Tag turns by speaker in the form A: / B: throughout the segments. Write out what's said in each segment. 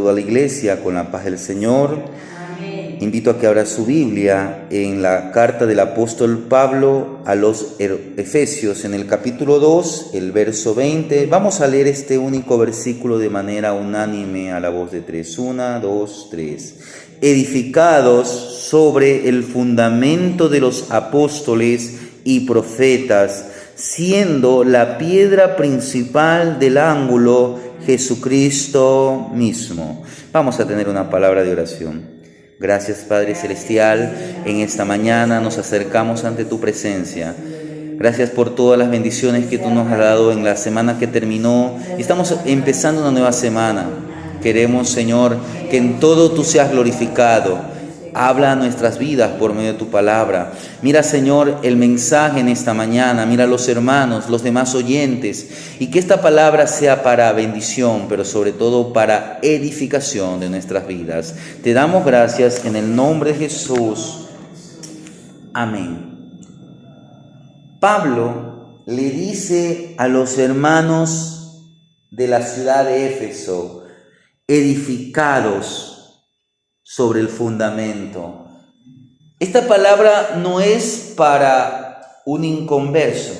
A: toda la iglesia con la paz del Señor. Amén. Invito a que abra su Biblia en la carta del apóstol Pablo a los Efesios, en el capítulo 2, el verso 20. Vamos a leer este único versículo de manera unánime a la voz de tres. 1, 2, 3. Edificados sobre el fundamento de los apóstoles y profetas, siendo la piedra principal del ángulo Jesucristo mismo. Vamos a tener una palabra de oración. Gracias, Padre Celestial, en esta mañana nos acercamos ante tu presencia. Gracias por todas las bendiciones que tú nos has dado en la semana que terminó. Estamos empezando una nueva semana. Queremos, Señor, que en todo tú seas glorificado. Habla a nuestras vidas por medio de tu palabra. Mira, Señor, el mensaje en esta mañana. Mira a los hermanos, los demás oyentes. Y que esta palabra sea para bendición, pero sobre todo para edificación de nuestras vidas. Te damos gracias en el nombre de Jesús. Amén. Pablo le dice a los hermanos de la ciudad de Éfeso, edificados sobre el fundamento. Esta palabra no es para un inconverso.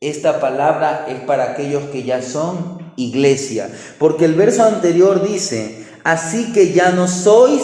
A: Esta palabra es para aquellos que ya son iglesia. Porque el verso anterior dice, así que ya no sois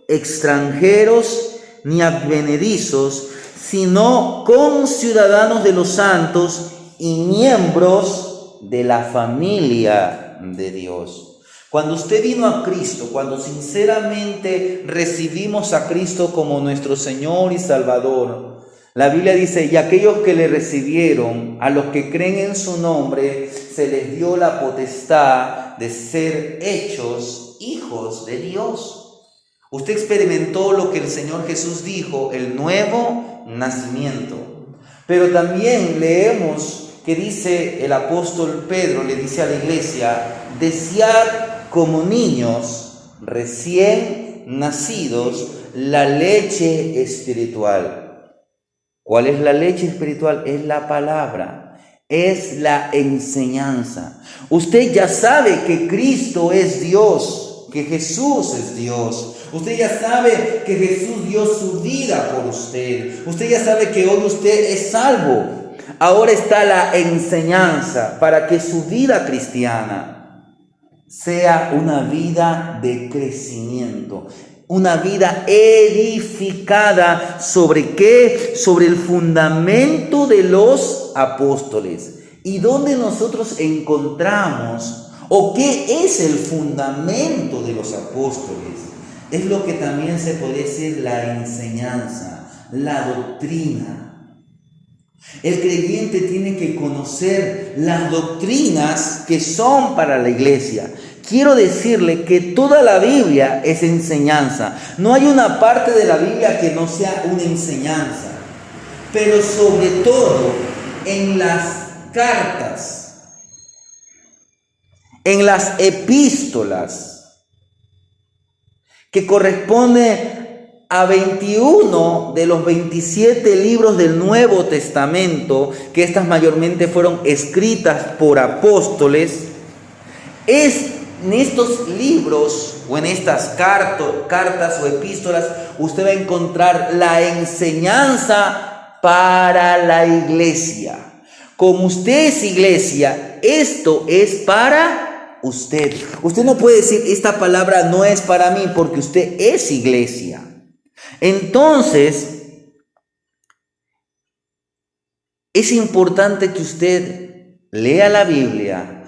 A: extranjeros ni advenedizos, sino conciudadanos de los santos y miembros de la familia de Dios. Cuando usted vino a Cristo, cuando sinceramente recibimos a Cristo como nuestro Señor y Salvador, la Biblia dice, y aquellos que le recibieron, a los que creen en su nombre, se les dio la potestad de ser hechos hijos de Dios. Usted experimentó lo que el Señor Jesús dijo, el nuevo nacimiento. Pero también leemos que dice el apóstol Pedro, le dice a la iglesia, desead como niños recién nacidos la leche espiritual. ¿Cuál es la leche espiritual? Es la palabra, es la enseñanza. Usted ya sabe que Cristo es Dios, que Jesús es Dios. Usted ya sabe que Jesús dio su vida por usted. Usted ya sabe que hoy usted es salvo. Ahora está la enseñanza para que su vida cristiana sea una vida de crecimiento, una vida edificada ¿sobre qué? Sobre el fundamento de los apóstoles. ¿Y dónde nosotros encontramos o qué es el fundamento de los apóstoles? Es lo que también se puede decir la enseñanza, la doctrina. El creyente tiene que conocer las doctrinas que son para la iglesia. Quiero decirle que toda la Biblia es enseñanza. No hay una parte de la Biblia que no sea una enseñanza. Pero sobre todo en las cartas, en las epístolas, que corresponde a 21 de los 27 libros del Nuevo Testamento, que estas mayormente fueron escritas por apóstoles, en estos libros o en estas cartas o epístolas, usted va a encontrar la enseñanza para la iglesia. Como usted es iglesia, esto es para usted. Usted no puede decir, esta palabra no es para mí, porque usted es iglesia. Entonces, es importante que usted lea la Biblia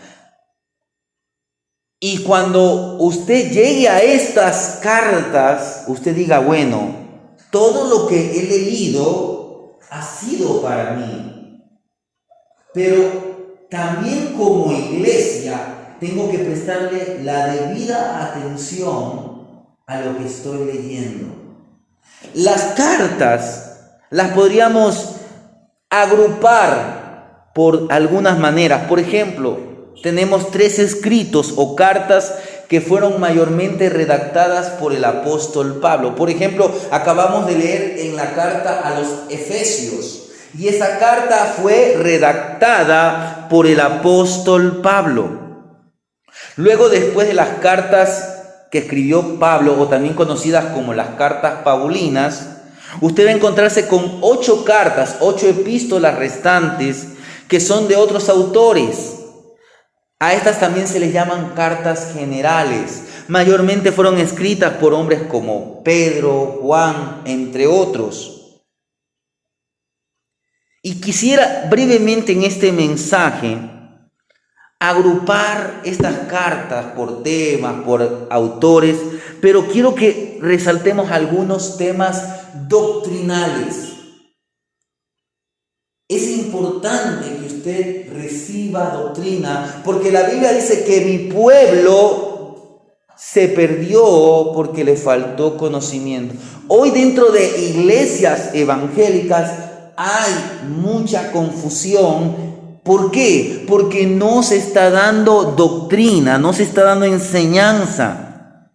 A: y cuando usted llegue a estas cartas, usted diga, bueno, todo lo que he leído ha sido para mí, pero también como iglesia tengo que prestarle la debida atención a lo que estoy leyendo. Las cartas las podríamos agrupar por algunas maneras. Por ejemplo, tenemos 3 escritos o cartas que fueron mayormente redactadas por el apóstol Pablo. Por ejemplo, acabamos de leer en la carta a los Efesios, y esa carta fue por el apóstol Pablo. Luego, después de las cartas que escribió Pablo, o también conocidas como las cartas paulinas, usted va a encontrarse con 8 cartas, 8 epístolas restantes que son de otros autores. A estas también se les llaman cartas generales. Mayormente fueron escritas por hombres como Pedro, Juan, entre otros. Y quisiera brevemente en este mensaje agrupar estas cartas por temas, por autores, pero quiero que resaltemos algunos temas doctrinales. Es importante que usted reciba doctrina, porque la Biblia dice que mi pueblo se perdió porque le faltó conocimiento. Hoy dentro de iglesias evangélicas hay mucha confusión. ¿Por qué? Porque no se está dando doctrina, no se está dando enseñanza.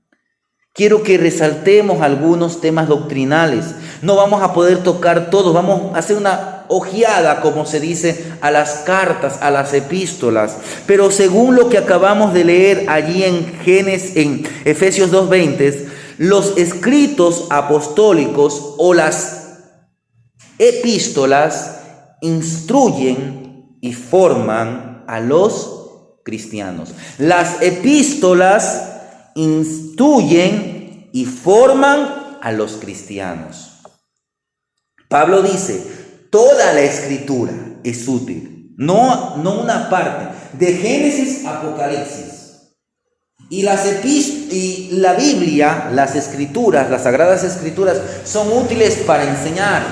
A: Quiero que resaltemos algunos temas doctrinales. No vamos a poder tocar todos, vamos a hacer una ojeada, como se dice, a las cartas, a las epístolas. Pero según lo que acabamos de leer allí en Efesios 2:20, los escritos apostólicos o las epístolas instruyen y forman a los cristianos. Las epístolas instruyen y forman a los cristianos. Pablo dice, toda la escritura es útil, no una parte, de Génesis a Apocalipsis. Y la Biblia, las escrituras, las sagradas escrituras, son útiles para enseñar.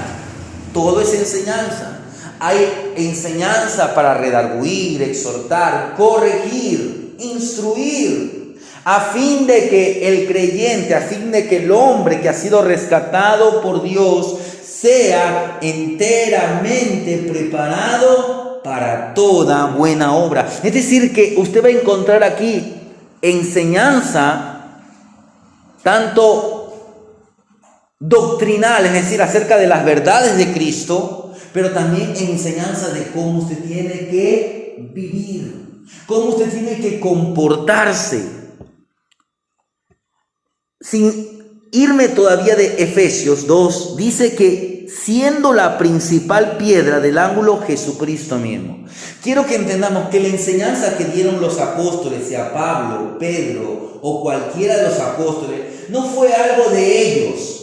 A: Todo es enseñanza. Hay enseñanza para redarguir, exhortar, corregir, instruir, a fin de que el creyente, a fin de que el hombre que ha sido rescatado por Dios sea enteramente preparado para toda buena obra. Es decir, que usted va a encontrar aquí enseñanza tanto doctrinal, es decir, acerca de las verdades de Cristo, pero también enseñanza de cómo usted tiene que vivir, cómo usted tiene que comportarse. Sin irme todavía de Efesios 2, dice que siendo la principal piedra del ángulo Jesucristo mismo. Quiero que entendamos que la enseñanza que dieron los apóstoles, sea Pablo, Pedro o cualquiera de los apóstoles, no fue algo de ellos,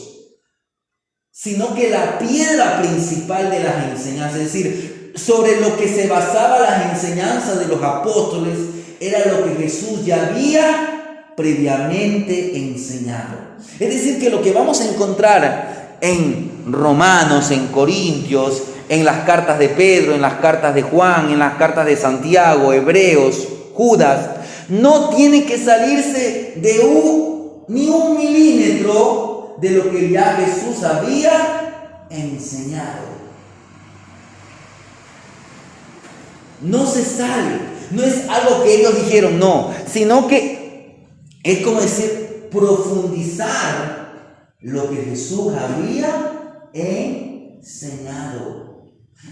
A: sino que la piedra principal de las enseñanzas, es decir, sobre lo que se basaba las enseñanzas de los apóstoles, era lo que Jesús ya había previamente enseñado. Es decir, que lo que vamos a encontrar en Romanos, en Corintios, en las cartas de Pedro, en las cartas de Juan, en las cartas de Santiago, Hebreos, Judas, no tiene que salirse de ni un milímetro de lo que ya Jesús había enseñado. No se sale, no es algo que ellos dijeron, no, sino que es como decir, profundizar lo que Jesús había enseñado.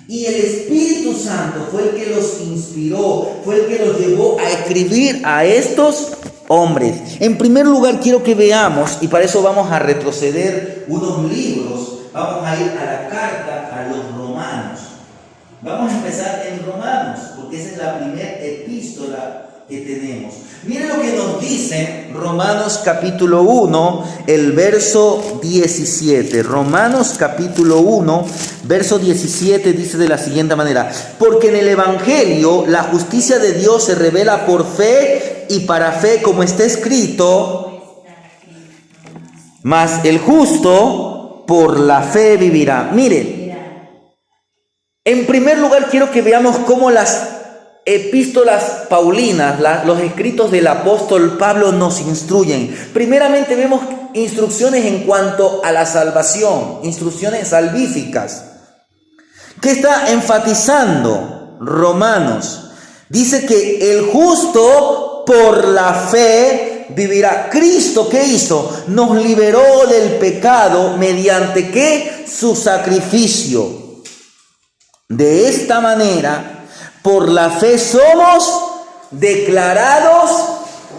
A: Y el Espíritu Santo fue el que los inspiró, fue el que los llevó a escribir a estos hombres. En primer lugar, quiero que veamos, y para eso vamos a retroceder unos libros, vamos a ir a la carta a los Romanos. Vamos a empezar en Romanos, porque esa es la primera epístola que tenemos. Miren lo que nos dice Romanos capítulo 1, el verso 17. Romanos capítulo 1, verso 17 dice de la siguiente manera: porque en el Evangelio la justicia de Dios se revela por fe y para fe, como está escrito, mas el justo por la fe vivirá. Miren, en primer lugar quiero que veamos cómo las epístolas paulinas, los escritos del apóstol Pablo nos instruyen. Primeramente vemos instrucciones en cuanto a la salvación, instrucciones salvíficas. ¿Qué está enfatizando Romanos? Dice que el justo por la fe vivirá. Cristo, ¿qué hizo? Nos liberó del pecado mediante ¿qué? Su sacrificio. De esta manera, por la fe somos declarados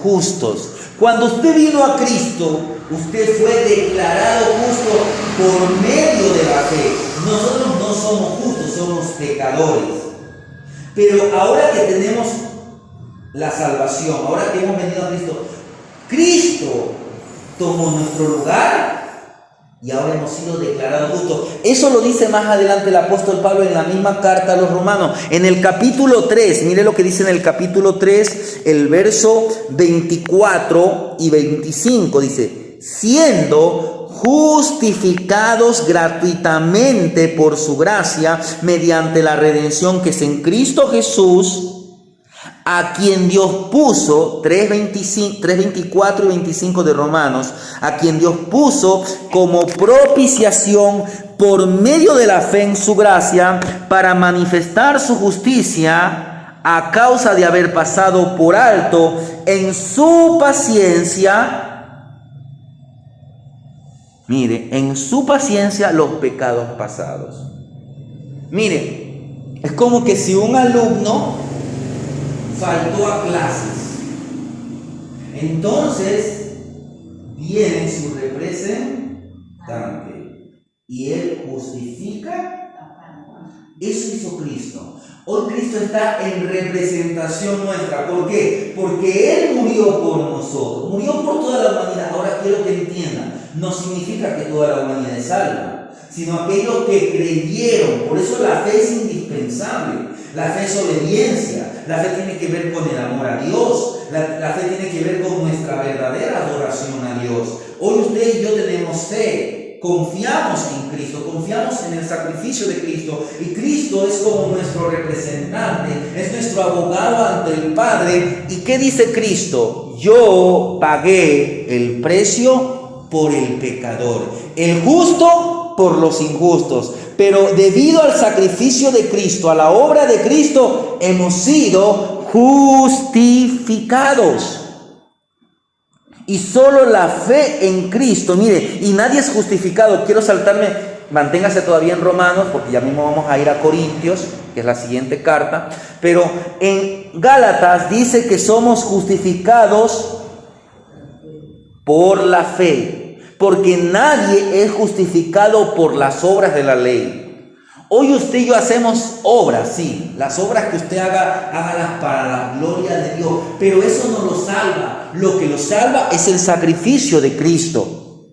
A: justos. Cuando usted vino a Cristo, usted fue declarado justo por medio de la fe. Nosotros no somos justos, somos pecadores. Pero ahora que tenemos la salvación, ahora que hemos venido a Cristo, Cristo tomó nuestro lugar y ahora hemos sido declarados justos. Eso lo dice más adelante el apóstol Pablo en la misma carta a los romanos. En el capítulo 3, mire lo que dice en el capítulo 3, el verso 24 y 25. Dice, siendo justificados gratuitamente por su gracia, mediante la redención que es en Cristo Jesús, a quien Dios puso, 3:24 y 25 de Romanos, a quien Dios puso como propiciación por medio de la fe en su gracia, para manifestar su justicia a causa de haber pasado por alto en su paciencia, mire, en su paciencia los pecados pasados. Mire, es como que si un alumno faltó a clases, entonces viene su representante y él justifica. Eso hizo Cristo. Hoy Cristo está en representación nuestra. ¿Por qué? Porque Él murió por nosotros, murió por toda la humanidad. Ahora quiero que entiendan, no significa que toda la humanidad es salva, sino aquellos que creyeron. Por eso la fe es indispensable. La fe es obediencia. La fe tiene que ver con el amor a Dios. La fe tiene que ver con nuestra verdadera adoración a Dios. Hoy usted y yo tenemos fe. Confiamos en Cristo, confiamos en el sacrificio de Cristo, y Cristo es como nuestro representante, es nuestro abogado ante el Padre. ¿Y qué dice Cristo? Yo pagué el precio por el pecador, el justo por los injustos, pero debido al sacrificio de Cristo, a la obra de Cristo, hemos sido justificados. Y solo la fe en Cristo, mire, y nadie es justificado. Quiero saltarme, manténgase todavía en Romanos, porque ya mismo vamos a ir a Corintios, que es la siguiente carta. Pero en Gálatas dice que somos justificados por la fe, porque nadie es justificado por las obras de la ley. Hoy usted y yo hacemos obras, sí, las obras que usted haga, hágalas para la gloria de Dios, pero eso no lo salva. Lo que lo salva es el sacrificio de Cristo.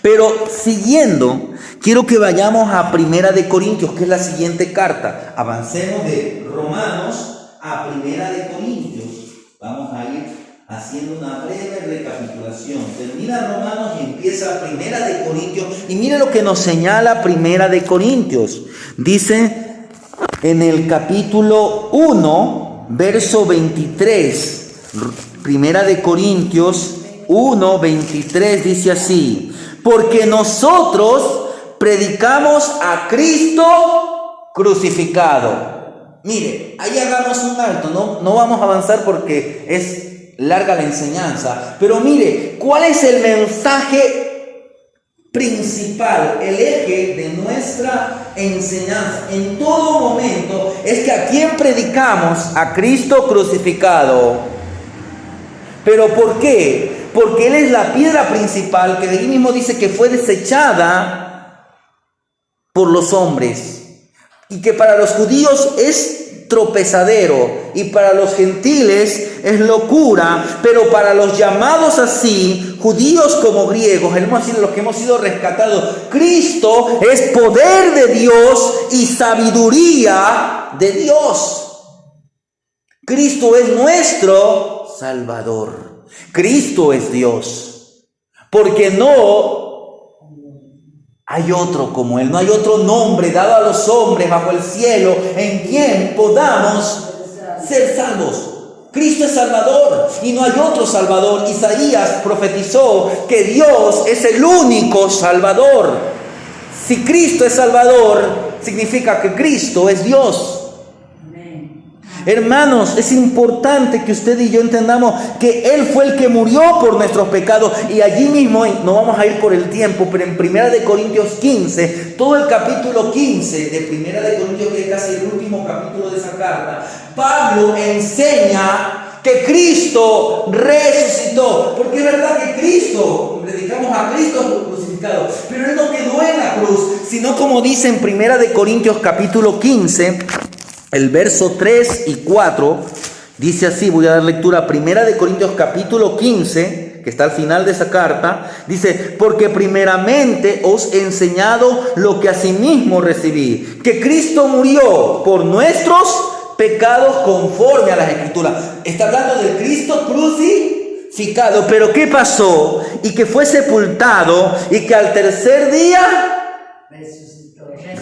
A: Pero siguiendo, quiero que vayamos a Primera de Corintios, que es la siguiente carta. Avancemos de Romanos a Primera de Corintios. Vamos a ir haciendo una breve recapitulación. Termina Romanos y empieza Primera de Corintios. Y mire lo que nos señala Primera de Corintios. Dice en el capítulo 1, verso 23. Primera de Corintios 1, 23 dice así: porque nosotros predicamos a Cristo crucificado. Mire, ahí hagamos un alto, no vamos a avanzar porque es larga la enseñanza, pero mire, ¿cuál es el mensaje principal, el eje de nuestra enseñanza en todo momento? Es que a quién predicamos: a Cristo crucificado. ¿Pero por qué? Porque Él es la piedra principal, que de ahí mismo dice que fue desechada por los hombres, y que para los judíos es tropezadero y para los gentiles es locura, pero para los llamados así, judíos como griegos, los que hemos sido rescatados, Cristo es poder de Dios y sabiduría de Dios. Cristo es nuestro Salvador. Cristo es Dios, porque no hay otro como Él, no hay otro nombre dado a los hombres bajo el cielo en quien podamos ser salvos. Cristo es Salvador y no hay otro Salvador. Isaías profetizó que Dios es el único Salvador. Si Cristo es Salvador, significa que Cristo es Dios. Hermanos, es importante que usted y yo entendamos que Él fue el que murió por nuestros pecados. Y allí mismo, no vamos a ir por el tiempo, pero en Primera de Corintios 15, todo el capítulo 15 de Primera de Corintios, que es casi el último capítulo de esa carta, Pablo enseña que Cristo resucitó. Porque es verdad que Cristo, predicamos a Cristo crucificado, pero Él no quedó en la cruz, sino como dice en 1 Corintios capítulo 15, el verso 3 y 4, dice así, voy a dar lectura a 1 Corintios capítulo 15, que está al final de esa carta, dice, porque primeramente os he enseñado lo que asimismo recibí, que Cristo murió por nuestros pecados conforme a las Escrituras. Está hablando del Cristo crucificado, pero ¿qué pasó? Y que fue sepultado y que al tercer día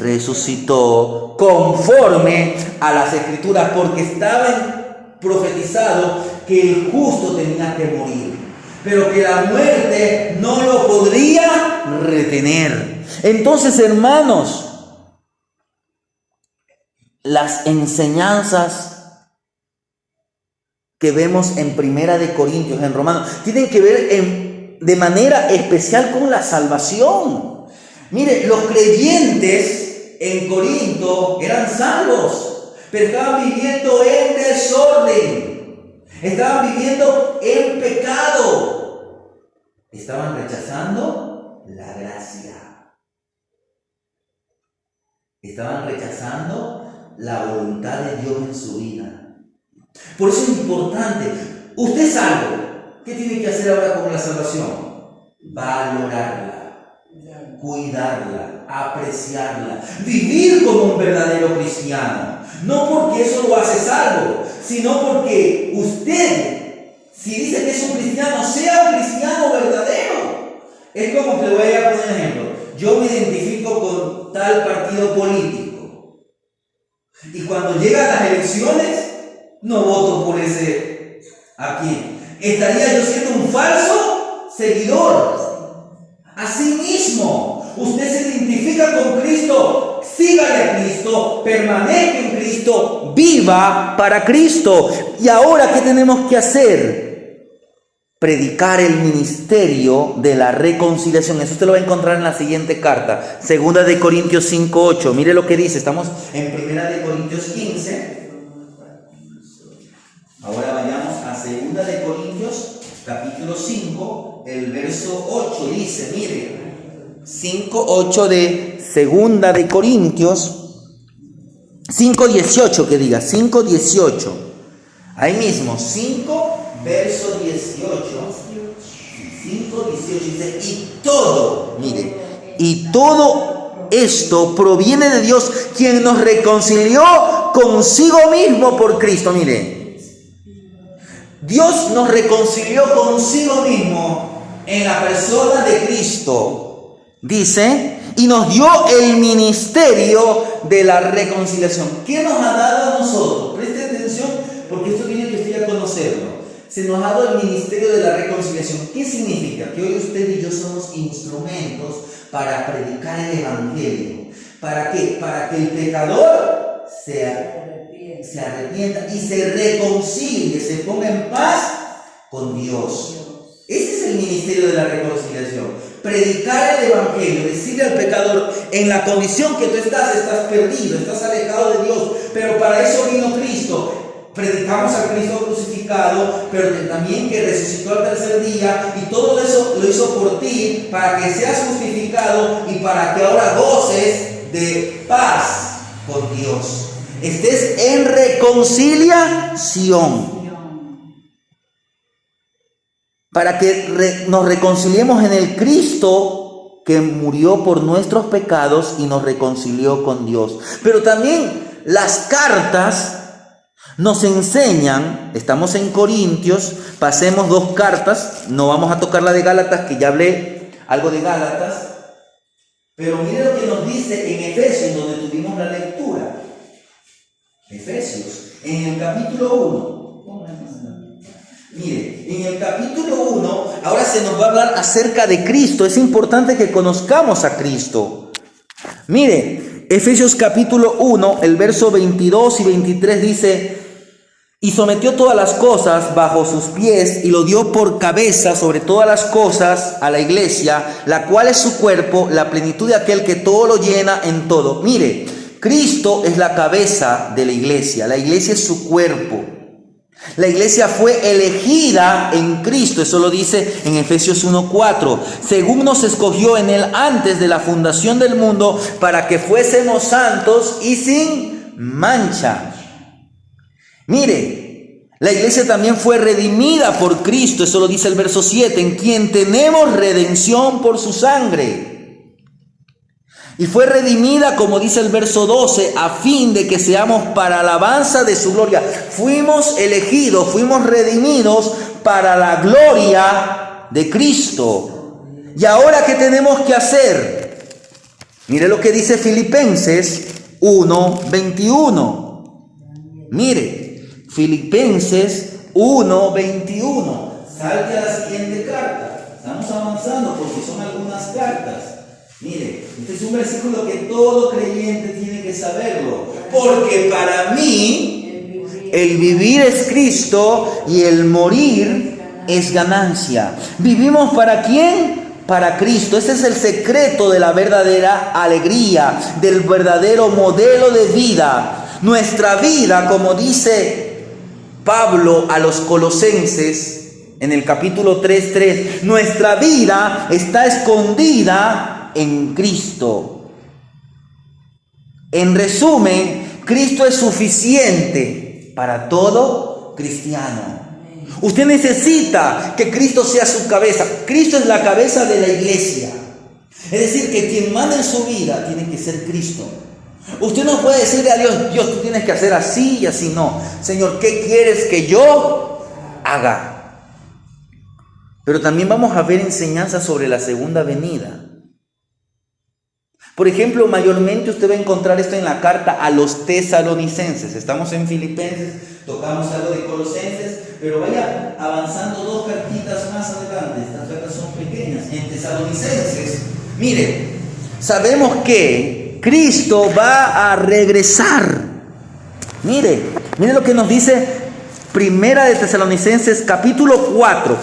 A: resucitó conforme a las Escrituras, porque estaba profetizado que el justo tenía que morir, pero que la muerte no lo podría retener. Entonces, hermanos, las enseñanzas que vemos en 1 Corintios, en Romanos, tienen que ver de manera especial con la salvación. Mire, los creyentes en Corinto eran salvos, pero estaban viviendo en desorden, estaban viviendo en pecado, estaban rechazando la gracia, estaban rechazando la voluntad de Dios en su vida. Por eso es importante, usted es salvo, ¿qué tiene que hacer ahora con la salvación? Valorarla, cuidarla, apreciarla, vivir como un verdadero cristiano. No porque eso lo hace salvo, sino porque usted, si dice que es un cristiano, sea un cristiano verdadero. Es como que le voy a poner un ejemplo. Yo me identifico con tal partido político, y cuando llegan las elecciones, no voto por ese aquí. Estaría yo siendo un falso seguidor. Asimismo, usted se identifica con Cristo, sígale a Cristo, permanezca en Cristo, viva para Cristo. Y ahora, ¿qué tenemos que hacer? Predicar el ministerio de la reconciliación. Eso usted lo va a encontrar en la siguiente carta, 2 Corintios 5:8. Mire lo que dice, estamos en 1 Corintios 15. Ahora vayamos a 2 Corintios capítulo 5, el verso 8. Dice, mire, 5:8 de 2 Corintios, 5:18 que diga, 5:18. Ahí mismo, 5 verso 18, 5:18 dice, y todo, mire, y todo esto proviene de Dios, quien nos reconcilió consigo mismo por Cristo. Mire, Dios nos reconcilió consigo mismo en la persona de Cristo, dice, y nos dio el ministerio de la reconciliación. ¿Qué nos ha dado a nosotros? Preste atención, porque esto tiene que usted conocerlo. Se nos ha dado el ministerio de la reconciliación. ¿Qué significa? Que hoy usted y yo somos instrumentos para predicar el evangelio. ¿Para qué? Para que el pecador se arrepienta y se reconcilie, se ponga en paz con Dios. Ese es el ministerio de la reconciliación. Predicar el evangelio, decirle al pecador, en la condición que tú estás perdido, estás alejado de Dios, pero para eso vino Cristo. Predicamos a Cristo crucificado, pero también que resucitó al tercer día, y todo eso lo hizo por ti, para que seas justificado y para que ahora goces de paz con Dios. Estés en reconciliación. Para que nos reconciliemos en el Cristo que murió por nuestros pecados y nos reconcilió con Dios. Pero también las cartas nos enseñan, estamos en Corintios, pasemos 2 cartas, no vamos a tocar la de Gálatas, que ya hablé algo de Gálatas, pero mire lo que nos dice en Efesios, donde tuvimos la lectura. Efesios, en el capítulo 1. Mire, en el capítulo 1, ahora se nos va a hablar acerca de Cristo. Es importante que conozcamos a Cristo. Mire, Efesios capítulo 1, el verso 22 y 23 dice, y sometió todas las cosas bajo sus pies y lo dio por cabeza sobre todas las cosas a la iglesia, la cual es su cuerpo, la plenitud de aquel que todo lo llena en todo. Mire, Cristo es la cabeza de la iglesia es su cuerpo. La iglesia fue elegida en Cristo, eso lo dice en Efesios 1:4, según nos escogió en Él antes de la fundación del mundo, para que fuésemos santos y sin mancha. Mire, la iglesia también fue redimida por Cristo, eso lo dice el verso 7, en quien tenemos redención por su sangre. Y fue redimida, como dice el verso 12, a fin de que seamos para alabanza de su gloria. Fuimos elegidos, fuimos redimidos para la gloria de Cristo. ¿Y ahora qué tenemos que hacer? Mire lo que dice Filipenses 1:21. Mire, Filipenses 1:21. Salte a la siguiente carta. Estamos avanzando porque son algunas cartas. Mire, este es un versículo que todo creyente tiene que saberlo. Porque para mí, el vivir es Cristo y el morir es ganancia. ¿Vivimos para quién? Para Cristo. Ese es el secreto de la verdadera alegría, del verdadero modelo de vida. Nuestra vida, como dice Pablo a los Colosenses en el capítulo 3:3, nuestra vida está escondida en Cristo. En resumen, Cristo es suficiente para todo cristiano. Usted necesita que Cristo sea su cabeza. Cristo es la cabeza de la iglesia. Es decir, que quien manda en su vida tiene que ser Cristo. Usted no puede decirle a Dios, Dios, tú tienes que hacer así y así. No, Señor, ¿qué quieres que yo haga? Pero también vamos a ver enseñanzas sobre la segunda venida. Por ejemplo, mayormente usted va a encontrar esto en la carta a los tesalonicenses. Estamos en Filipenses, tocamos algo de Colosenses, pero vaya avanzando dos cartitas más adelante. Estas cartas son pequeñas. En Tesalonicenses, mire, sabemos que Cristo va a regresar. Mire lo que nos dice Primera de Tesalonicenses, capítulo 4,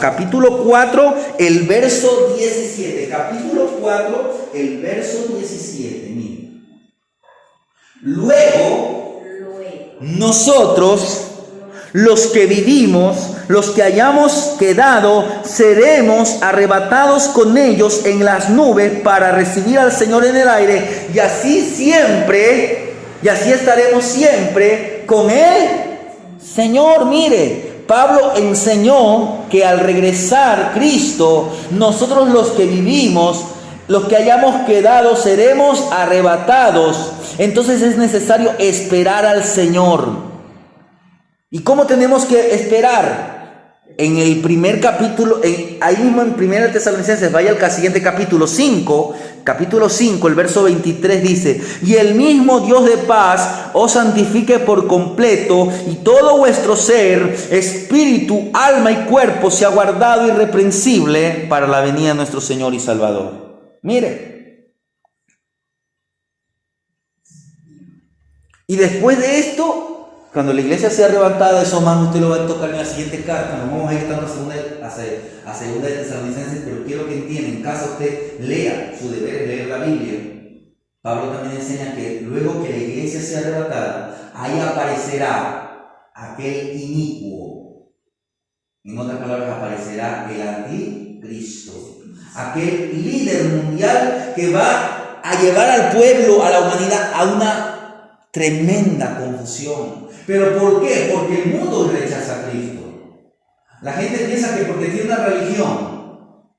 A: el verso 17. Capítulo 4, el verso 17. Mire. Luego, nosotros, los que vivimos, los que hayamos quedado, seremos arrebatados con ellos en las nubes para recibir al Señor en el aire, y así estaremos siempre con Él. Señor, mire, Pablo enseñó que al regresar Cristo, nosotros los que vivimos, los que hayamos quedado, seremos arrebatados. Entonces es necesario esperar al Señor. ¿Y cómo tenemos que esperar? En el primer capítulo, ahí mismo en 1 Tesalonicenses, vaya al siguiente capítulo 5, el verso 23 dice: y el mismo Dios de paz os santifique por completo, y todo vuestro ser, espíritu, alma y cuerpo sea guardado irreprensible para la venida de nuestro Señor y Salvador. Mire. Y después de esto, cuando la iglesia sea arrebatada, eso más usted lo va a tocar en la siguiente carta. Nos vamos a ir a segunda de Tesalonicenses, pero quiero que entiendan, en caso usted lea, su deber es leer la Biblia. Pablo también enseña que luego que la iglesia sea arrebatada, ahí aparecerá aquel inicuo. En otras palabras, aparecerá el anticristo, aquel líder mundial que va a llevar al pueblo, a la humanidad, a una tremenda confusión. ¿Pero por qué? Porque el mundo rechaza a Cristo. La gente piensa que porque tiene una religión.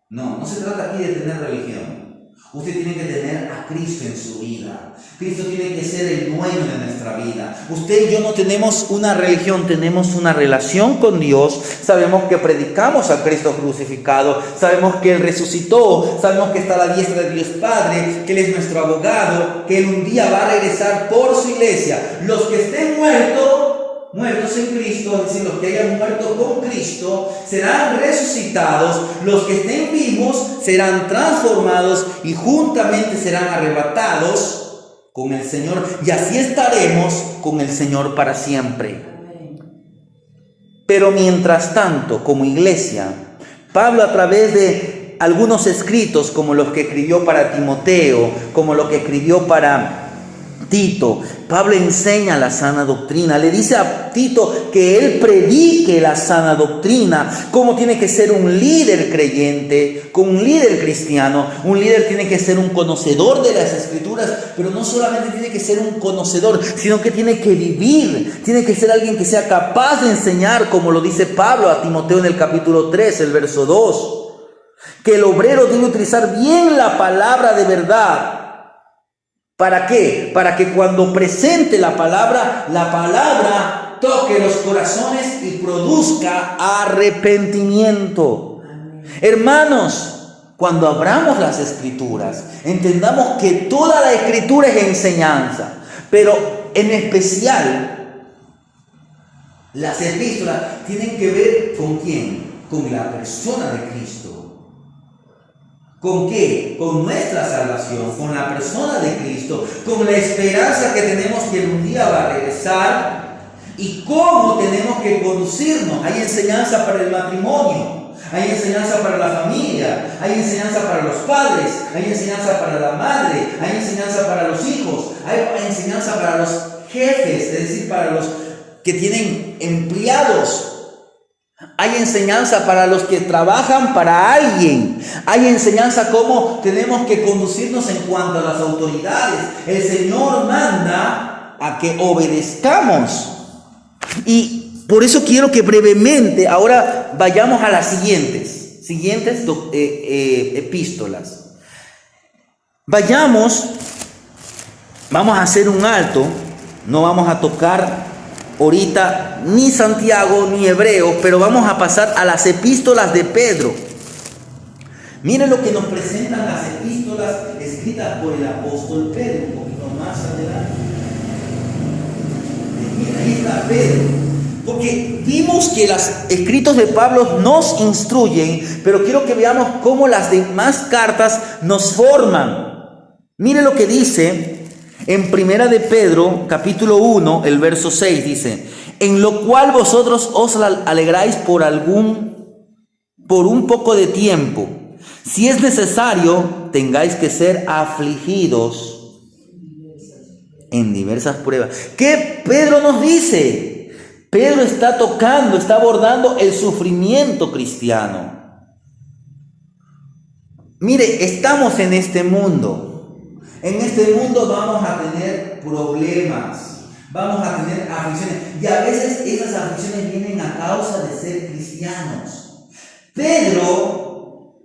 A: No se trata aquí de tener religión. Usted tiene que tener a Cristo en su vida. Cristo tiene que ser el dueño de nuestra vida. Usted y yo no tenemos una religión, tenemos una relación con Dios. Sabemos que predicamos a Cristo crucificado. Sabemos que Él resucitó. Sabemos que está a la diestra de Dios Padre, que Él es nuestro abogado, que Él un día va a regresar por su iglesia. Los que estén muertos en Cristo, es decir, los que hayan muerto con Cristo, serán resucitados. Los que estén vivos serán transformados y juntamente serán arrebatados con el Señor, y así estaremos con el Señor para siempre. Pero mientras tanto, como iglesia, Pablo, a través de algunos escritos, como los que escribió para Timoteo, como los que escribió para Tito, Pablo enseña la sana doctrina, le dice a Tito que él predique la sana doctrina, cómo tiene que ser un líder creyente, un líder cristiano. Un líder tiene que ser un conocedor de las Escrituras, pero no solamente tiene que ser un conocedor, sino que tiene que vivir, tiene que ser alguien que sea capaz de enseñar, como lo dice Pablo a Timoteo en el capítulo 3, el verso 2, que el obrero debe utilizar bien la palabra de verdad. ¿Para qué? Para que cuando presente la palabra toque los corazones y produzca arrepentimiento. Hermanos, cuando abramos las Escrituras, entendamos que toda la Escritura es enseñanza, pero en especial las epístolas tienen que ver ¿con quién? Con la persona de Cristo. ¿Con qué? Con nuestra salvación, con la persona de Cristo, con la esperanza que tenemos que un día va a regresar y cómo tenemos que conducirnos. Hay enseñanza para el matrimonio, hay enseñanza para la familia, hay enseñanza para los padres, hay enseñanza para la madre, hay enseñanza para los hijos, hay enseñanza para los jefes, es decir, para los que tienen empleados. Hay enseñanza para los que trabajan para alguien. Hay enseñanza cómo tenemos que conducirnos en cuanto a las autoridades. El Señor manda a que obedezcamos. Y por eso quiero que brevemente ahora vayamos a las siguientes epístolas. Vamos a hacer un alto. No vamos a tocar ahorita ni Santiago ni Hebreos, pero vamos a pasar a las epístolas de Pedro. Miren lo que nos presentan las epístolas escritas por el apóstol Pedro, un poquito más adelante. Mira, ahí está Pedro. Porque vimos que los escritos de Pablo nos instruyen, pero quiero que veamos cómo las demás cartas nos forman. Mire lo que dice en Primera de Pedro, capítulo 1, el verso 6, dice: en lo cual vosotros os alegráis por un poco de tiempo, si es necesario, tengáis que ser afligidos en diversas pruebas. ¿Qué Pedro nos dice? Pedro está abordando el sufrimiento cristiano. Mire, estamos en este mundo. En este mundo vamos a tener problemas, vamos a tener aflicciones, y a veces esas aflicciones vienen a causa de ser cristianos. Pedro,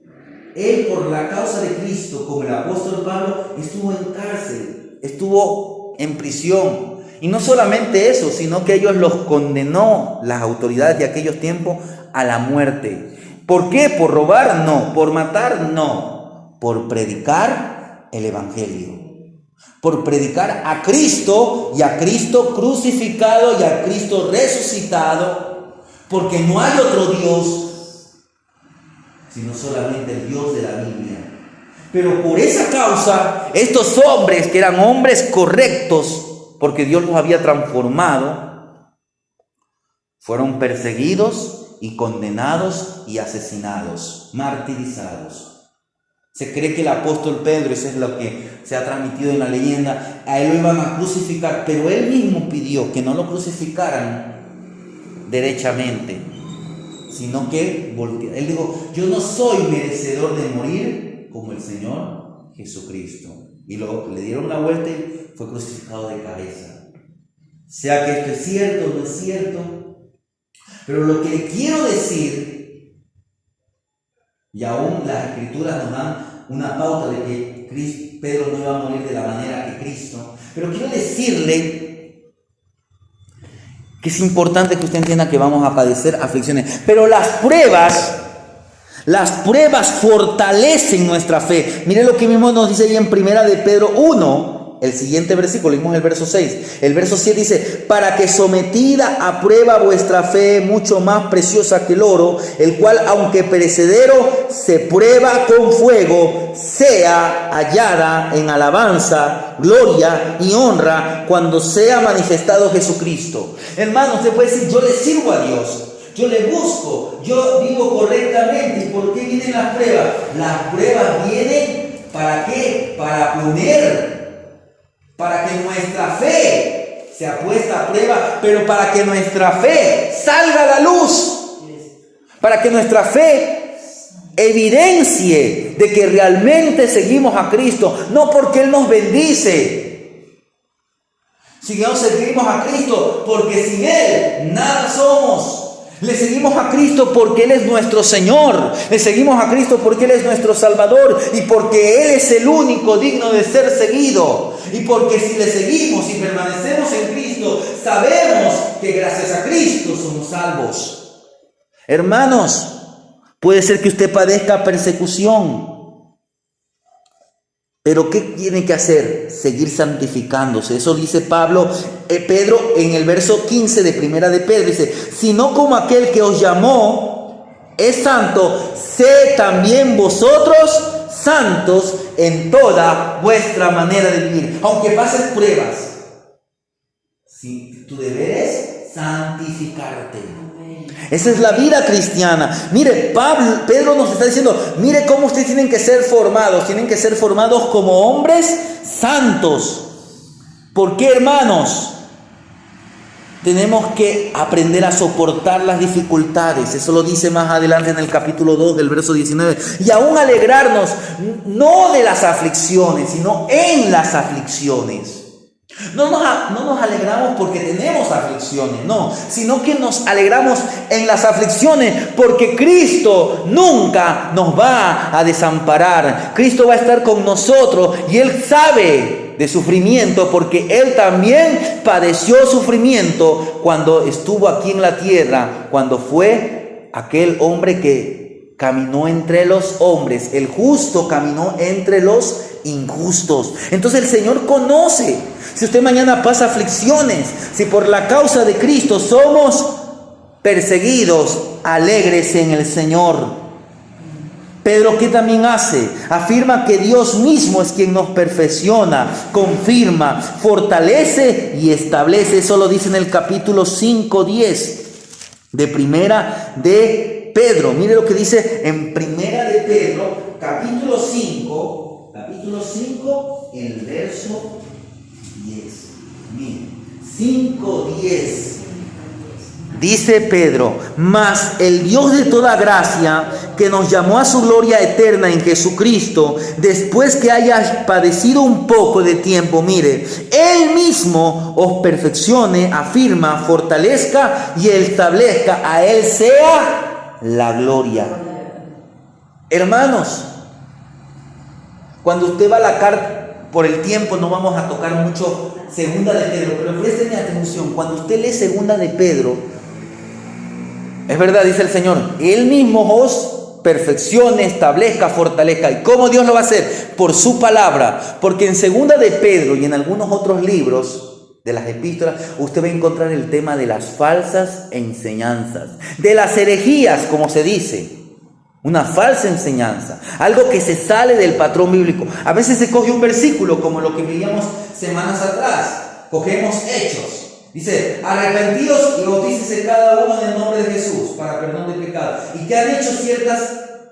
A: él por la causa de Cristo, como el apóstol Pablo, estuvo en cárcel, estuvo en prisión. Y no solamente eso, sino que ellos los condenó, las autoridades de aquellos tiempos, a la muerte. ¿Por qué? ¿Por robar? No. ¿Por matar? No. Por predicar el Evangelio, por predicar a Cristo, y a Cristo crucificado, y a Cristo resucitado, porque no hay otro Dios sino solamente el Dios de la Biblia. Pero por esa causa, estos hombres, que eran hombres correctos, porque Dios los había transformado, fueron perseguidos y condenados y asesinados, martirizados. Se cree que el apóstol Pedro, eso es lo que se ha transmitido en la leyenda, a él lo iban a crucificar, pero él mismo pidió que no lo crucificaran derechamente, sino que él dijo: yo no soy merecedor de morir como el Señor Jesucristo. Y le dieron la vuelta y fue crucificado de cabeza. Sea que esto es cierto o no es cierto, pero lo que le quiero decir, y aún las Escrituras nos dan una pauta de que Pedro no iba a morir de la manera que Cristo. Pero quiero decirle que es importante que usted entienda que vamos a padecer aflicciones. Pero las pruebas fortalecen nuestra fe. Mire lo que mismo nos dice ahí en Primera de Pedro 1. El siguiente versículo, leímos el verso 6. El verso 7 dice: para que sometida a prueba vuestra fe, mucho más preciosa que el oro, el cual aunque perecedero se prueba con fuego, sea hallada en alabanza, gloria y honra cuando sea manifestado Jesucristo. Hermano, usted puede decir: yo le sirvo a Dios, yo le busco, yo vivo correctamente. ¿Y por qué vienen las pruebas? Las pruebas vienen ¿para qué? Para poner para que nuestra fe sea puesta a prueba, pero para que nuestra fe salga a la luz, para que nuestra fe evidencie de que realmente seguimos a Cristo, no porque Él nos bendice, sino seguimos a Cristo porque sin Él nada somos. Le seguimos a Cristo porque Él es nuestro Señor. Le seguimos a Cristo porque Él es nuestro Salvador y porque Él es el único digno de ser seguido. Y porque si le seguimos y permanecemos en Cristo, sabemos que gracias a Cristo somos salvos. Hermanos, puede ser que usted padezca persecución. Pero ¿qué tiene que hacer? Seguir santificándose. Eso dice Pedro en el verso 15 de Primera de Pedro. Dice, sino como aquel que os llamó es santo, sed también vosotros santos en toda vuestra manera de vivir. Aunque pases pruebas, si tu deber es santificarte. Esa es la vida cristiana. Mire, Pedro nos está diciendo, mire cómo ustedes tienen que ser formados. Tienen que ser formados como hombres santos. ¿Por qué, hermanos? Tenemos que aprender a soportar las dificultades. Eso lo dice más adelante en el capítulo 2 del verso 19. Y aún alegrarnos, no de las aflicciones, sino en las aflicciones. No nos alegramos porque tenemos aflicciones, no, sino que nos alegramos en las aflicciones porque Cristo nunca nos va a desamparar. Cristo va a estar con nosotros y Él sabe de sufrimiento porque Él también padeció sufrimiento cuando estuvo aquí en la tierra, cuando fue aquel hombre que caminó entre los hombres. El justo caminó entre los injustos. Entonces el Señor conoce. Si usted mañana pasa aflicciones, si por la causa de Cristo somos perseguidos, alégrese en el Señor. Pedro, ¿qué también hace? Afirma que Dios mismo es quien nos perfecciona, confirma, fortalece y establece. Eso lo dice en el capítulo 5:10 de Primera de Pedro. Mire lo que dice en Primera de Pedro, capítulo 5, el verso 10. Mire, 5:10. Dice Pedro, mas el Dios de toda gracia, que nos llamó a su gloria eterna en Jesucristo, después que hayas padecido un poco de tiempo, mire, Él mismo os perfeccione, afirma, fortalezca y establezca. A Él sea la gloria. Hermanos, cuando usted va a la carta, por el tiempo no vamos a tocar mucho Segunda de Pedro, pero presten atención, cuando usted lee Segunda de Pedro, es verdad, dice el Señor, Él mismo os perfeccione, establezca, fortalezca. ¿Y cómo Dios lo va a hacer? Por su palabra. Porque en Segunda de Pedro y en algunos otros libros de las epístolas, usted va a encontrar el tema de las falsas enseñanzas, de las herejías, como se dice. Una falsa enseñanza, algo que se sale del patrón bíblico. A veces se coge un versículo, como lo que veíamos semanas atrás. Cogemos Hechos. Dice, arrepentidos y bautícese cada uno en el nombre de Jesús para perdón de pecados. ¿Y qué han hecho ciertas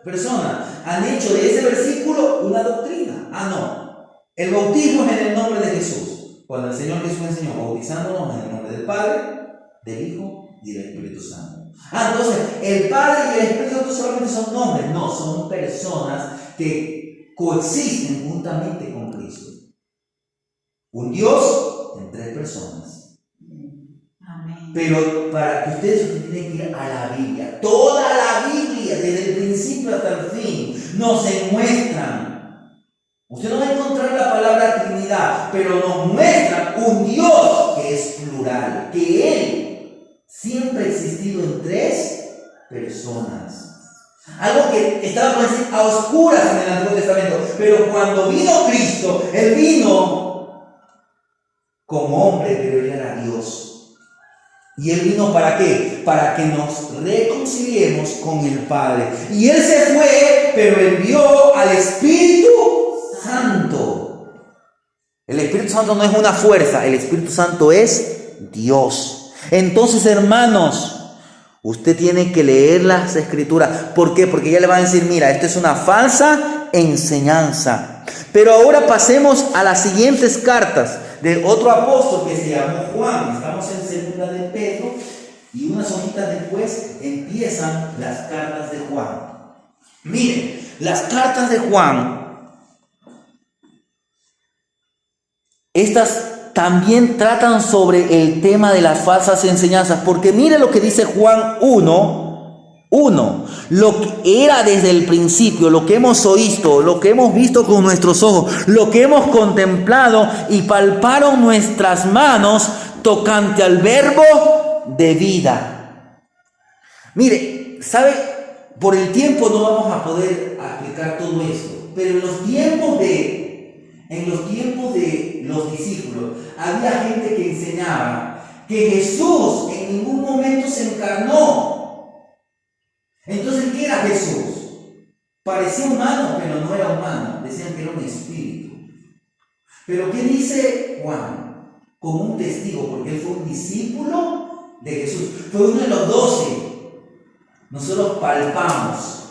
A: personas? Han hecho de ese versículo una doctrina. No. El bautismo es en el nombre de Jesús. Cuando el Señor Jesús enseñó, bautizándonos en el nombre del Padre, del Hijo y del Espíritu Santo. Entonces, el Padre y el Espíritu Santo solamente son nombres. No, son personas que coexisten juntamente con Cristo. Un Dios en tres personas. Pero para que ustedes tienen que ir a la Biblia. Toda la Biblia, desde el principio hasta el fin, nos muestran. Usted no va a encontrar la palabra Trinidad, pero nos muestran un Dios que es plural, que Él siempre ha existido en tres personas. Algo que estaba a oscuras en el Antiguo Testamento, pero cuando vino Cristo, Él vino como hombre, pero Él era Dios. ¿Y Él vino para qué? Para que nos reconciliemos con el Padre. Y Él se fue, pero envió al Espíritu Santo. El Espíritu Santo no es una fuerza, el Espíritu Santo es Dios. Entonces, hermanos, usted tiene que leer las Escrituras. ¿Por qué? Porque ya le van a decir, mira, esto es una falsa enseñanza. Pero ahora pasemos a las siguientes cartas. de otro apóstol que se llamó Juan. Estamos en segunda de Pedro y unas hojitas después empiezan las cartas de Juan. Miren, las cartas de Juan, estas también tratan sobre el tema de las falsas enseñanzas, porque mire lo que dice Juan 1, lo que era desde el principio, lo que hemos oído, lo que hemos visto con nuestros ojos, lo que hemos contemplado y palparon nuestras manos tocante al verbo de vida. Mire, ¿sabe? Por el tiempo no vamos a poder explicar todo esto, pero en los tiempos de los discípulos había gente que enseñaba que Jesús en ningún momento se encarnó. Entonces, ¿qué era Jesús? Parecía humano, pero no era humano. Decían que era un espíritu. Pero ¿qué dice Juan? Como un testigo, porque él fue un discípulo de Jesús. Fue uno de los 12. Nosotros palpamos,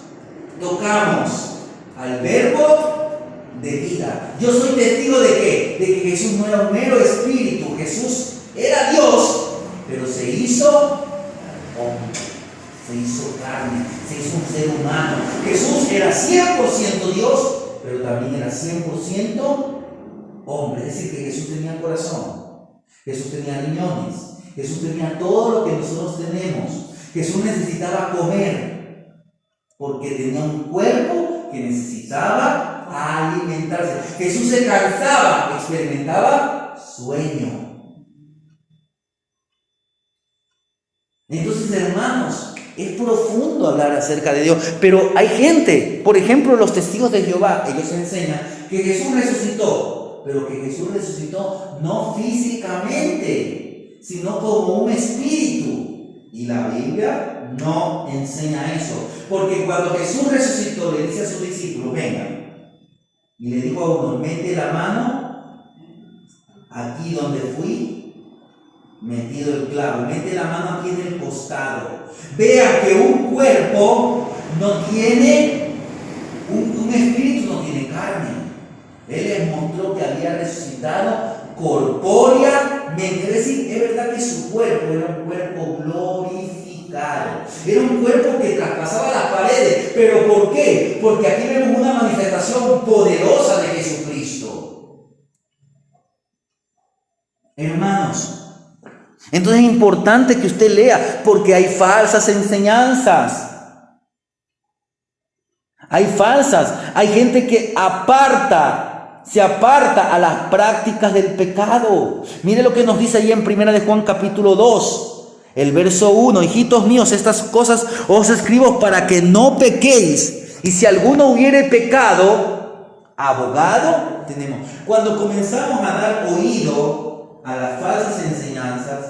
A: tocamos al verbo de vida. Yo soy testigo de ¿qué? De que Jesús no era un mero espíritu. Jesús era Dios, pero se hizo hombre. Se hizo carne, se hizo un ser humano. Jesús era 100% Dios, pero también era 100% hombre. Es decir, que Jesús tenía corazón, Jesús tenía riñones, Jesús tenía todo lo que nosotros tenemos. Jesús necesitaba comer, porque tenía un cuerpo que necesitaba alimentarse. Jesús se cansaba, experimentaba sueño. Entonces, hermanos, es profundo hablar acerca de Dios, pero hay gente, por ejemplo, los testigos de Jehová, ellos enseñan que Jesús resucitó, pero que Jesús resucitó no físicamente, sino como un espíritu. Y la Biblia no enseña eso, porque cuando Jesús resucitó, le dice a sus discípulos, vengan, y le dijo a uno, mete la mano aquí donde fui metido el clavo, mete la mano aquí en el costado. Vea que un cuerpo no tiene, un espíritu no tiene carne. Él les mostró que había resucitado corpóreamente. Es decir, es verdad que su cuerpo era un cuerpo glorificado. Era un cuerpo que traspasaba las paredes. ¿Pero por qué? Porque aquí vemos una manifestación poderosa de Jesucristo. Hermanos, entonces es importante que usted lea, porque hay falsas enseñanzas. Hay gente que se aparta a las prácticas del pecado. Mire lo que nos dice ahí en 1 de Juan capítulo 2, el verso 1. Hijitos míos, estas cosas os escribo para que no pequéis. Y si alguno hubiere pecado, abogado tenemos. Cuando comenzamos a dar oído a las falsas enseñanzas,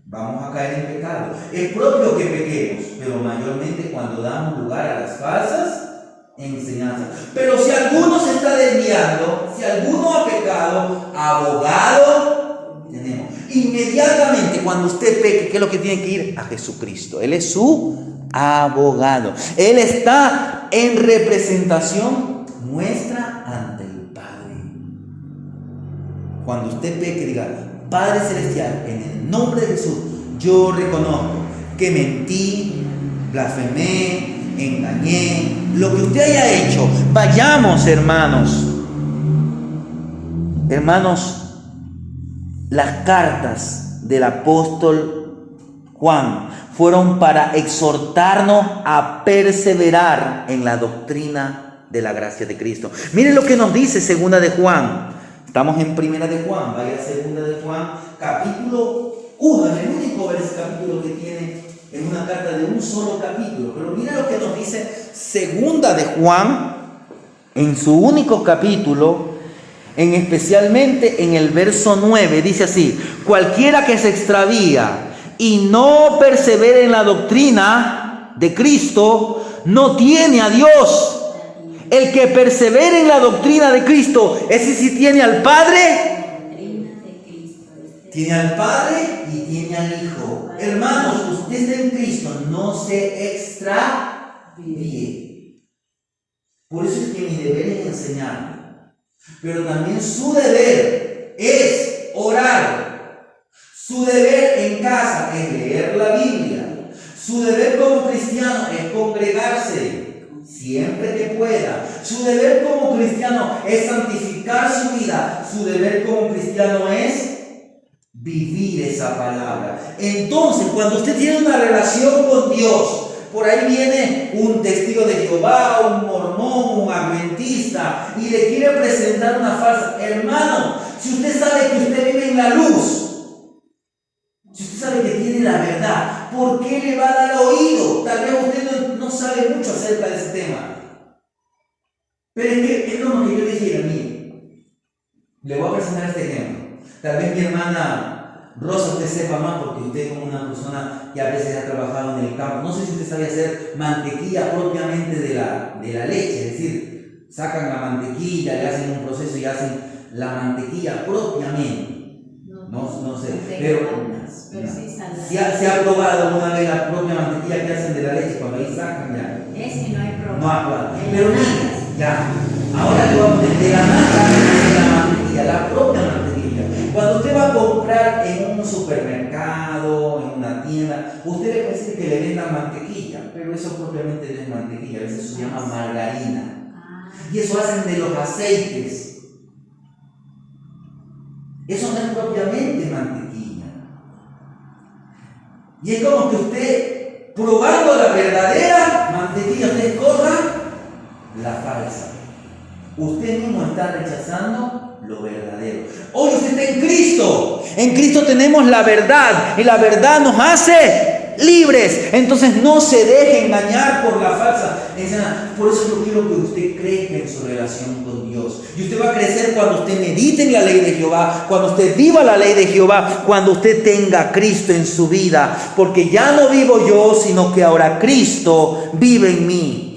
A: vamos a caer en pecado. Es propio que pequemos, pero mayormente cuando damos lugar a las falsas enseñanzas. Pero si alguno se está desviando, si alguno ha pecado, abogado tenemos. Inmediatamente cuando usted peque, ¿qué es lo que tiene que ir? A Jesucristo. Él es su abogado. Él está en representación nuestra ante el Padre. Cuando usted peque, diga: Padre Celestial, en el nombre de Jesús, yo reconozco que mentí, blasfemé, engañé, lo que usted haya hecho. Vayamos, hermanos, las cartas del apóstol Juan fueron para exhortarnos a perseverar en la doctrina de la gracia de Cristo. Miren lo que nos dice segunda de Juan. Estamos en primera de Juan, vaya a segunda de Juan, capítulo 1, es el único capítulo que tiene en una carta de un solo capítulo. Pero mira lo que nos dice segunda de Juan, en su único capítulo, especialmente en el verso 9, dice así: cualquiera que se extravía y no persevere en la doctrina de Cristo, no tiene a Dios. El que persevere en la doctrina de Cristo, ese sí tiene al Padre. Tiene al Padre y tiene al Hijo. Hermanos, usted está en Cristo, no se extravíe. Por eso es que mi deber es enseñarle. Pero también su deber es orar. Su deber en casa es leer la Biblia. Su deber como cristiano es congregarse siempre que pueda. Su deber como cristiano es santificar su vida. Su deber como cristiano es vivir esa palabra. Entonces, cuando usted tiene una relación con Dios, por ahí viene un testigo de Jehová, un mormón, un adventista, y le quiere presentar una falsa. Hermano, si usted sabe que usted vive en la luz, si usted sabe que tiene la verdad, ¿por qué le va a dar oído? Tal vez usted no sabe mucho acerca de ese tema. Pero es como que yo dijera, mire, le voy a presentar este ejemplo. Tal vez mi hermana Rosa usted sepa más porque usted como una persona que a veces ha trabajado en el campo. No sé si usted sabe hacer mantequilla propiamente de la leche, es decir, sacan la mantequilla, le hacen un proceso y hacen la mantequilla propiamente. No sé, pero sí se ha probado una vez la propia mantequilla que hacen de la leche, cuando ahí sacan ya.
B: Es que no hay problema.
A: No ha probado. Pero mira, ya, ahora le vamos de la nata de la mantequilla, la propia mantequilla. Cuando usted va a comprar en un supermercado, en una tienda, usted le puede decir que le vendan mantequilla, pero eso propiamente no es mantequilla, a veces se llama margarina. Y eso hacen de los aceites. Eso no es propiamente mantequilla. Y es como que usted, probando la verdadera mantequilla, usted coja la falsa. Usted mismo está rechazando lo verdadero. Hoy usted está en Cristo. En Cristo tenemos la verdad. Y la verdad nos hace libres. Entonces no se deje engañar por la falsa enseñanza. Por eso yo quiero que usted crezca en su relación con Dios. Y usted va a crecer cuando usted medite en la ley de Jehová, cuando usted viva la ley de Jehová, cuando usted tenga a Cristo en su vida. Porque ya no vivo yo, sino que ahora Cristo vive en mí.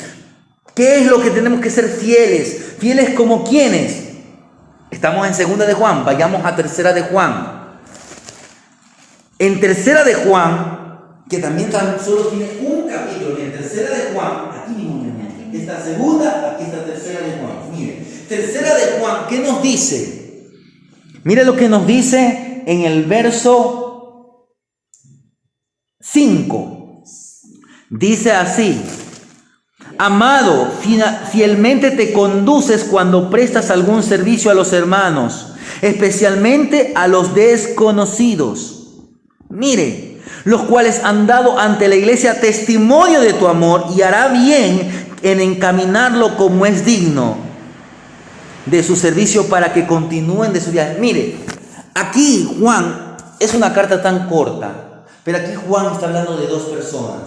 A: ¿Qué es lo que tenemos que ser fieles? ¿Fieles como quiénes? Estamos en 2 de Juan, vayamos a 3 de Juan. En 3 de Juan, que también tan solo tiene un capítulo, y en 3 de Juan, aquí mismo, esta segunda, aquí está 3 de Juan. Mire, 3 de Juan, ¿qué nos dice? Mire lo que nos dice en el verso 5. Dice así: amado, fielmente te conduces cuando prestas algún servicio a los hermanos, especialmente a los desconocidos. Mire, los cuales han dado ante la iglesia testimonio de tu amor, y hará bien en encaminarlo como es digno de su servicio para que continúen de su viaje. Mire, aquí Juan, es una carta tan corta, pero aquí Juan está hablando de dos personas.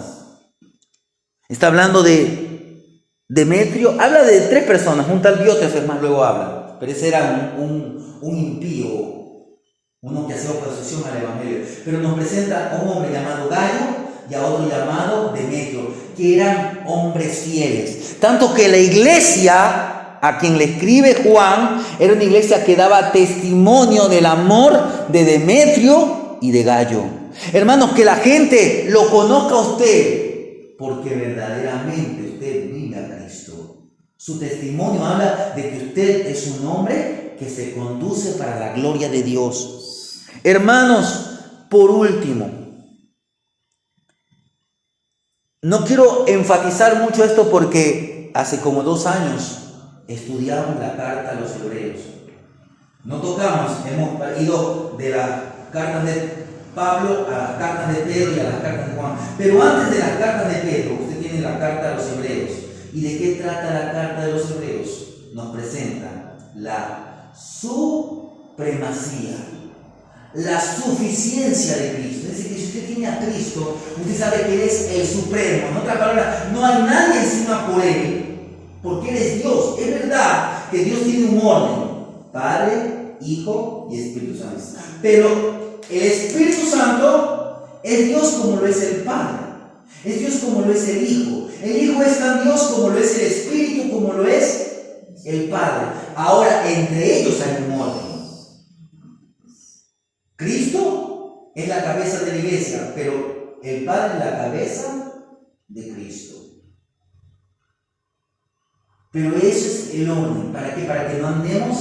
A: Está hablando de Demetrio, habla de 3 personas, un tal Diótrefes más luego habla, pero ese era un impío, uno que hacía oposición al evangelio. Pero nos presenta a un hombre llamado Gallo y a otro llamado Demetrio, que eran hombres fieles. Tanto que la iglesia a quien le escribe Juan era una iglesia que daba testimonio del amor de Demetrio y de Gallo. Hermanos, que la gente lo conozca a usted, porque verdaderamente usted vive a Cristo. Su testimonio habla de que usted es un hombre que se conduce para la gloria de Dios. Hermanos, por último, no quiero enfatizar mucho esto porque hace como 2 años estudiamos la carta a los hebreos. No tocamos, hemos ido de las cartas de Pablo a las cartas de Pedro y a las cartas de Juan. Pero antes de las cartas de Pedro, usted tiene la carta a los hebreos. ¿Y de qué trata la carta de los hebreos? Nos presenta la supremacía, la suficiencia de Cristo. Es decir, que si usted tiene a Cristo, usted sabe que Él es el supremo. En otras palabras, no hay nadie encima por Él, porque Él es Dios. Es verdad que Dios tiene un orden: Padre, Hijo y Espíritu Santo. Pero el Espíritu Santo es Dios como lo es el Padre, es Dios como lo es el Hijo. El Hijo es tan Dios como lo es el Espíritu, como lo es el Padre. Ahora, entre ellos hay un orden. Cristo es la cabeza de la iglesia, pero el Padre es la cabeza de Cristo. Pero eso es el orden. ¿Para qué? Para que no andemos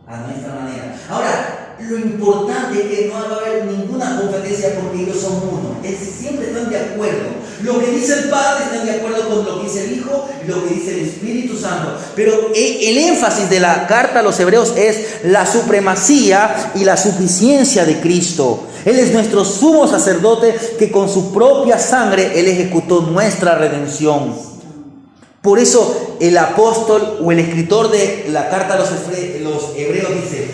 A: a nuestra manera. Ahora, lo importante es que no va a haber ninguna competencia porque ellos son uno. Siempre están de acuerdo. Lo que dice el Padre está de acuerdo con lo que dice el Hijo y lo que dice el Espíritu Santo. Pero el énfasis de la carta a los hebreos es la supremacía y la suficiencia de Cristo. Él es nuestro sumo sacerdote que con su propia sangre Él ejecutó nuestra redención. Por eso el apóstol o el escritor de la carta a los hebreos dice: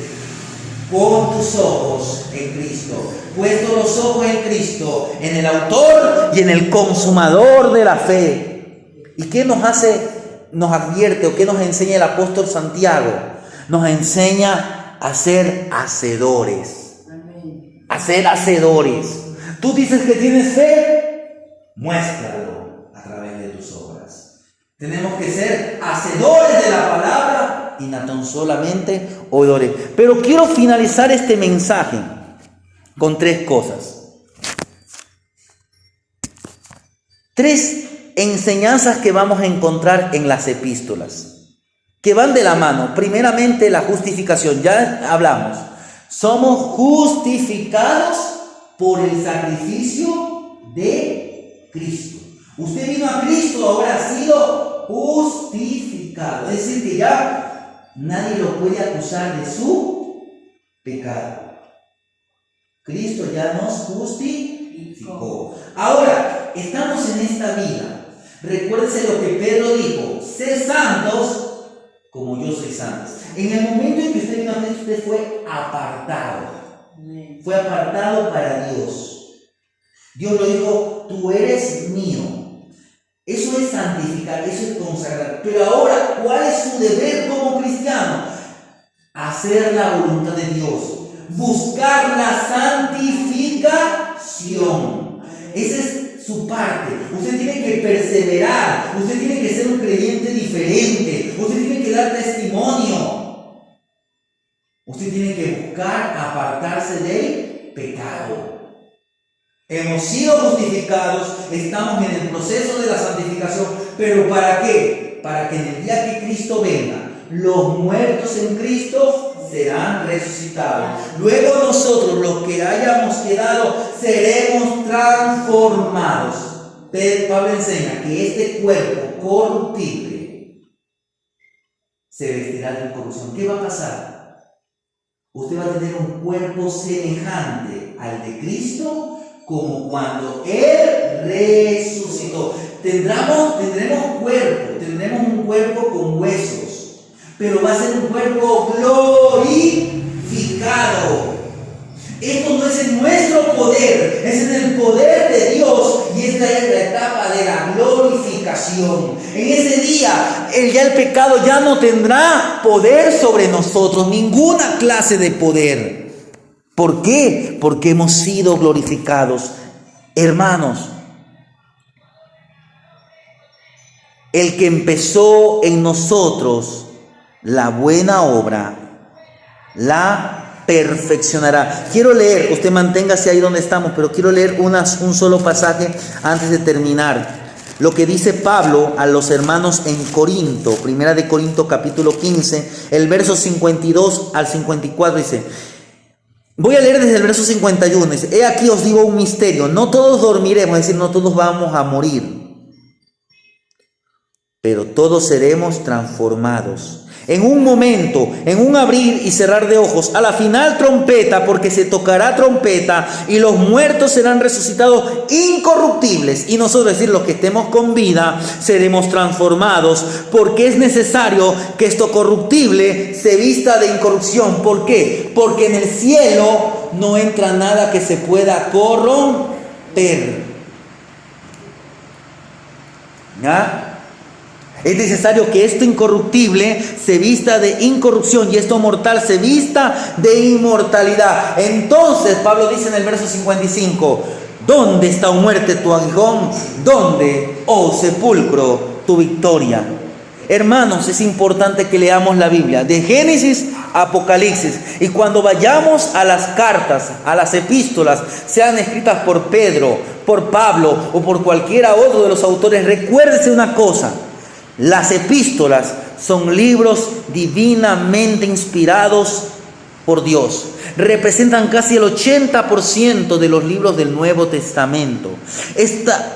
A: pon tus ojos en Cristo, puesto los ojos en Cristo, en el autor y en el consumador de la fe. ¿Y qué nos advierte o qué nos enseña el apóstol Santiago? Nos enseña a ser hacedores. A ser hacedores. Tú dices que tienes fe, muéstralo a través de tus obras. Tenemos que ser hacedores de la palabra y no tan solamente oidores. Pero quiero finalizar este mensaje con 3 cosas. 3 enseñanzas que vamos a encontrar en las epístolas, que van de la mano. Primeramente, la justificación. Ya hablamos. Somos justificados por el sacrificio de Cristo. Usted vino a Cristo, ahora ha sido justificado. Es decir, que ya nadie lo puede acusar de su pecado. Cristo ya nos justificó. Ahora, estamos en esta vida. Recuérdense lo que Pedro dijo: sed santos como yo soy santo. En el momento en que usted vino a Cristo, usted fue apartado. Fue apartado para Dios. Dios lo dijo: tú eres mío. Eso es santificar, eso es consagrar. Pero ahora, ¿cuál es su deber como cristiano? Hacer la voluntad de Dios. Buscar la santificación. Esa es su parte. Usted tiene que perseverar. Usted tiene que ser un creyente diferente. Usted tiene que dar testimonio. Usted tiene que buscar apartarse del pecado. Hemos sido justificados, estamos en el proceso de la santificación, pero ¿para qué? Para que en el día que Cristo venga, los muertos en Cristo serán resucitados. Luego nosotros, los que hayamos quedado, seremos transformados. Pablo enseña que este cuerpo corruptible se vestirá de incorrupción. ¿Qué va a pasar? Usted va a tener un cuerpo semejante al de Cristo, como cuando Él resucitó. Tendremos un cuerpo con huesos, pero va a ser un cuerpo glorificado. Esto no es en nuestro poder, es en el poder de Dios, y esta es la etapa de la glorificación. En ese día, el pecado ya no tendrá poder sobre nosotros, ninguna clase de poder. ¿Por qué? Porque hemos sido glorificados. Hermanos, el que empezó en nosotros la buena obra, la perfeccionará. Quiero leer, usted manténgase ahí donde estamos, pero quiero leer un solo pasaje antes de terminar. Lo que dice Pablo a los hermanos en Corinto, Primera de Corinto capítulo 15, el verso 52 al 54 dice... Voy a leer desde el verso 51. Dice: he aquí os digo un misterio. No todos dormiremos, es decir, no todos vamos a morir, pero todos seremos transformados. En un momento, en un abrir y cerrar de ojos, a la final trompeta, porque se tocará trompeta y los muertos serán resucitados incorruptibles. Y nosotros, es decir, los que estemos con vida, seremos transformados, porque es necesario que esto corruptible se vista de incorrupción. ¿Por qué? Porque en el cielo no entra nada que se pueda corromper. ¿Ya? Es necesario que esto incorruptible se vista de incorrupción y esto mortal se vista de inmortalidad. Entonces Pablo dice en el verso 55: ¿dónde está, oh muerte, tu aguijón? ¿Dónde, oh sepulcro, tu victoria? Hermanos, es importante que leamos la Biblia de Génesis a Apocalipsis, y cuando vayamos a las cartas, a las epístolas, sean escritas por Pedro, por Pablo o por cualquiera otro de los autores, recuérdese una cosa: las epístolas son libros divinamente inspirados por Dios. representan casi el 80% de los libros del Nuevo Testamento.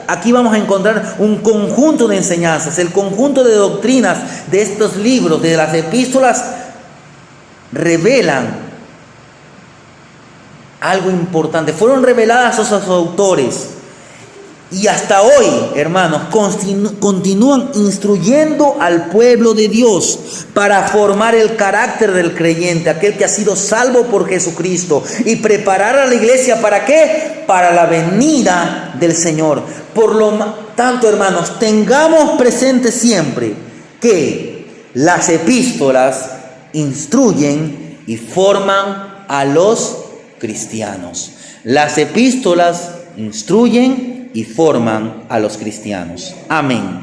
A: Aquí vamos a encontrar un conjunto de enseñanzas, el conjunto de doctrinas de estos libros, de las epístolas, revelan algo importante. Fueron reveladas a esos autores y hasta hoy, hermanos, continúan instruyendo al pueblo de Dios para formar el carácter del creyente, aquel que ha sido salvo por Jesucristo, y preparar a la iglesia ¿para qué? Para la venida del Señor. Por lo tanto, hermanos, tengamos presente siempre que las epístolas instruyen y forman a los cristianos. Las epístolas instruyen y forman a los cristianos. Amén.